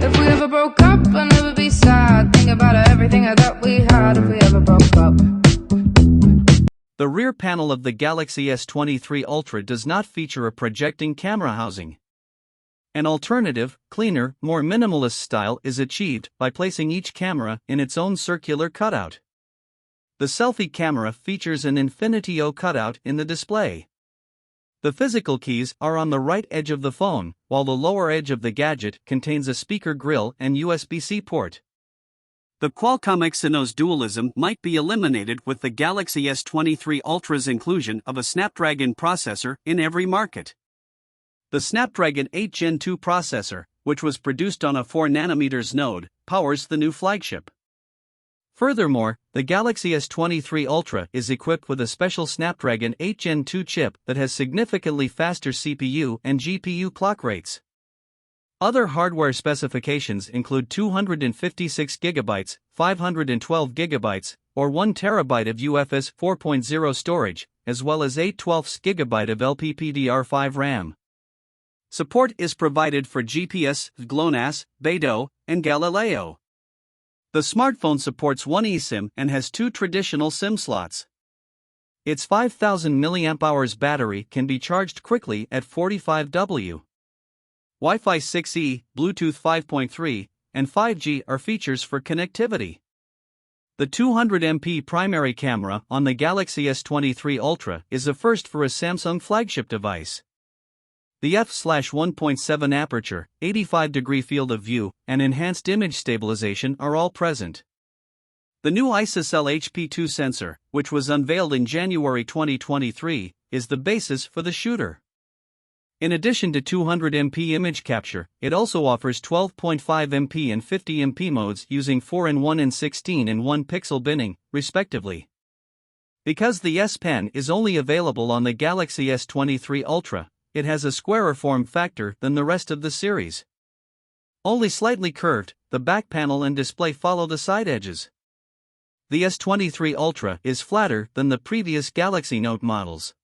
If we ever broke up, I'd never be sad. Think about everything that we had if we ever broke up. The rear panel of the Galaxy S23 Ultra does not feature a projecting camera housing. An alternative, cleaner, more minimalist style is achieved by placing each camera in its own circular cutout. The selfie camera features an Infinity O cutout in the display. The physical keys are on the right edge of the phone, while the lower edge of the gadget contains a speaker grill and USB-C port. The Qualcomm Exynos dualism might be eliminated with the Galaxy S23 Ultra's inclusion of a Snapdragon processor in every market. The Snapdragon 8 Gen 2 processor, which was produced on a 4nm node, powers the new flagship. Furthermore, the Galaxy S23 Ultra is equipped with a special Snapdragon 8 Gen 2 chip that has significantly faster CPU and GPU clock rates. Other hardware specifications include 256GB, 512GB, or 1TB of UFS 4.0 storage, as well as 8/12GB of LPDDR5 RAM. Support is provided for GPS, GLONASS, Beidou, and Galileo. The smartphone supports one eSIM and has two traditional SIM slots. Its 5000 mAh battery can be charged quickly at 45W. Wi-Fi 6E, Bluetooth 5.3, and 5G are features for connectivity. The 200MP primary camera on the Galaxy S23 Ultra is a first for a Samsung flagship device. The f/1.7 aperture, 85-degree field of view, and enhanced image stabilization are all present. The new ISOCELL HP2 sensor, which was unveiled in January 2023, is the basis for the shooter. In addition to 200MP image capture, it also offers 12.5MP and 50MP modes using 4:1 and 16:1 pixel binning, respectively. Because the S Pen is only available on the Galaxy S23 Ultra, it has a squarer form factor than the rest of the series. Only slightly curved, the back panel and display follow the side edges. The S23 Ultra is flatter than the previous Galaxy Note models.